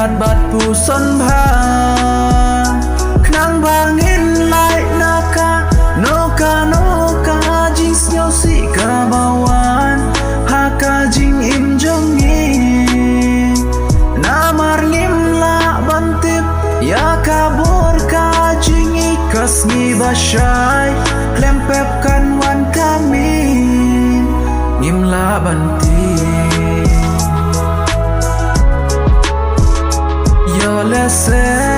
ban bat pu son bang nang bangin lai naka noka jing nhau si kabawan haka jing im jongi namar lim la bantip ya kabur ka jing ikas ni basyai lempep kan wan kami ngim la bantip yo lese